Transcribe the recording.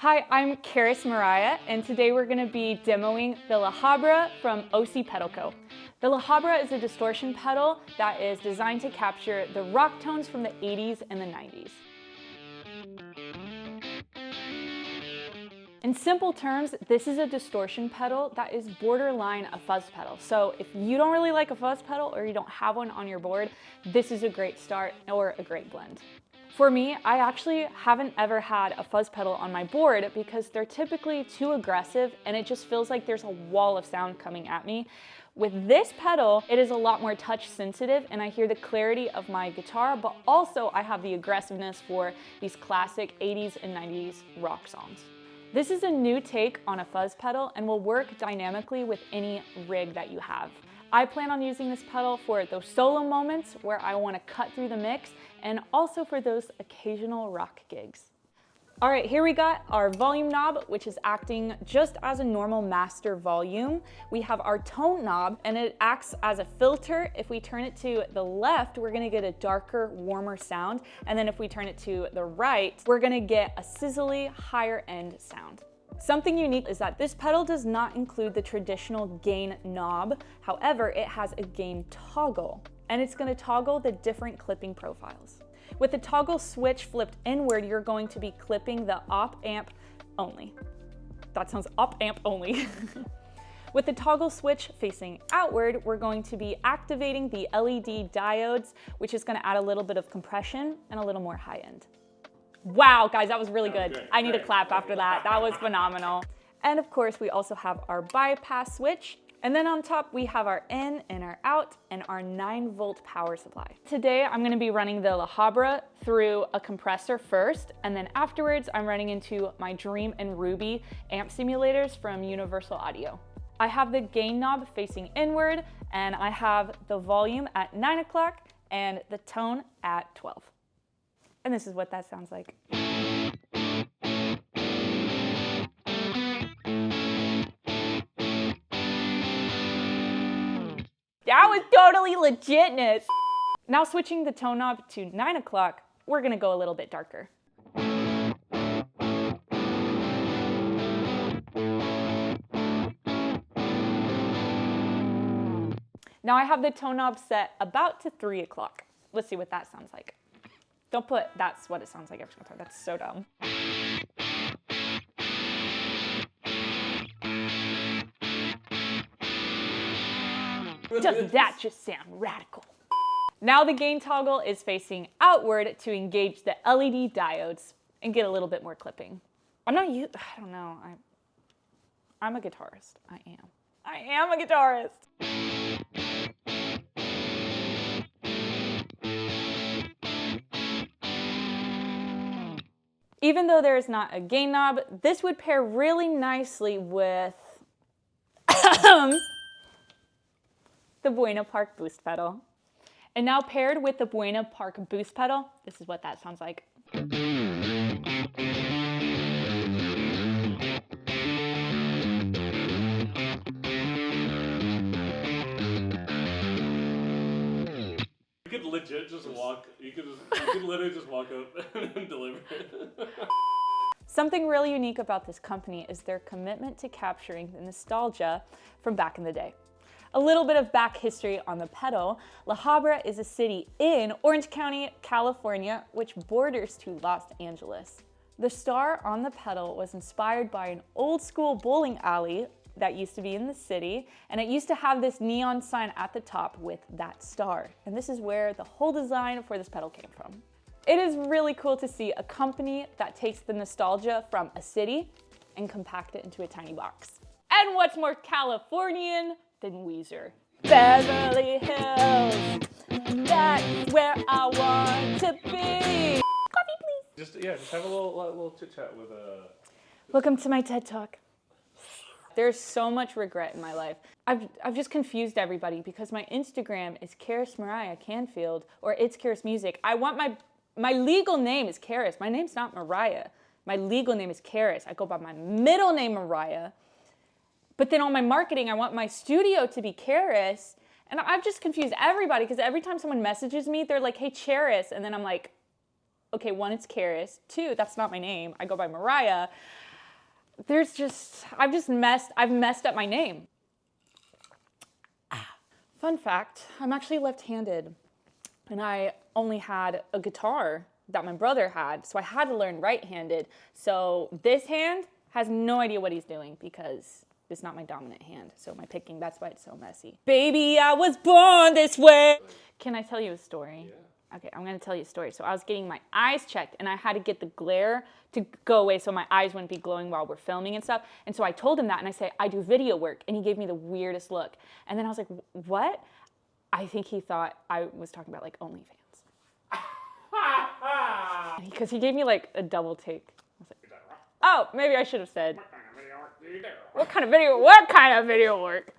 Hi, I'm Charis Mariah, and today we're going to be demoing the HABRA from OC Pedal Co. The HABRA is a distortion pedal that is designed to capture the rock tones from the 80s and the 90s. In simple terms, this is a distortion pedal that is borderline a fuzz pedal. So if you don't really like a fuzz pedal or you don't have one on your board, this is a great start or a great blend. For me, I actually haven't ever had a fuzz pedal on my board because they're typically too aggressive and it just feels like there's a wall of sound coming at me. With this pedal, it is a lot more touch sensitive and I hear the clarity of my guitar, but also I have the aggressiveness for these classic 80s and 90s rock songs. This is a new take on a fuzz pedal and will work dynamically with any rig that you have. I plan on using this pedal for those solo moments where I want to cut through the mix and also for those occasional rock gigs. All right, here we got our volume knob, which is acting just as a normal master volume. We have our tone knob and it acts as a filter. If we turn it to the left, we're gonna get a darker, warmer sound. And then if we turn it to the right, we're gonna get a sizzly, higher end sound. Something unique is that this pedal does not include the traditional gain knob. However, it has a gain toggle, and it's going to toggle the different clipping profiles. With the toggle switch flipped inward, you're going to be clipping the OpAmp only. That sounds OpAmp only. With the toggle switch facing outward, we're going to be activating the LED diodes, which is going to add a little bit of compression and a little more high end. Wow, guys, that was really good. I need a clap after that. That was phenomenal. And of course, we also have our bypass switch. And then on top, we have our in and our out and our 9-volt power supply. Today, I'm gonna be running the HABRA through a compressor first, and then afterwards, I'm running into my Dream and Ruby amp simulators from Universal Audio. I have the gain knob facing inward, and I have the volume at 9 o'clock and the tone at 12. And this is what that sounds like. That was totally legitness. Now switching the tone knob to 9 o'clock, we're gonna go a little bit darker. Now I have the tone knob set about to 3 o'clock. Let's see what that sounds like. Don't put that's what it sounds like every single time. That's so dumb. Doesn't that just sound radical? Now the gain toggle is facing outward to engage the LED diodes and get a little bit more clipping. I don't know. I'm a guitarist. I am a guitarist. Even though there is not a gain knob, this would pair really nicely with the Buena Park boost pedal. And now paired with the Buena Park boost pedal, this is what that sounds like. You could legit just walk, you could literally just walk up and deliver it. Something really unique about this company is their commitment to capturing the nostalgia from back in the day. A little bit of back history on the pedal. La Habra is a city in Orange County, California, which borders to Los Angeles. The star on the pedal was inspired by an old school bowling alley that used to be in the city, and it used to have this neon sign at the top with that star. And this is where the whole design for this pedal came from. It is really cool to see a company that takes the nostalgia from a city and compact it into a tiny box. And what's more Californian than Weezer? Beverly Hills, that's where I want to be. Coffee, please. Just have a little chit chat with Welcome to my TED Talk. There's so much regret in my life. I've just confused everybody because my Instagram is Charis Mariah Canfield, or it's Charis Music. I want my legal name is Charis. My name's not Mariah. My legal name is Charis. I go by my middle name Mariah. But then on my marketing, I want my studio to be Charis. And I've just confused everybody because every time someone messages me, they're like, hey, Charis. And then I'm like, okay, one, it's Charis. Two, that's not my name. I go by Mariah. I've messed up my name. Fun fact, I'm actually left-handed, and I only had a guitar that my brother had, so I had to learn right-handed. So this hand has no idea what he's doing because it's not my dominant hand. So my picking, that's why it's so messy. Baby, I was born this way. Can I tell you a story? Yeah. Okay, I'm gonna tell you a story. So I was getting my eyes checked and I had to get the glare to go away so my eyes wouldn't be glowing while we're filming and stuff. And so I told him that and I say, I do video work. And he gave me the weirdest look. And then I was like, what? I think he thought I was talking about like OnlyFans. Because he gave me like a double take. I was like, oh, maybe I should have said, what kind of video work?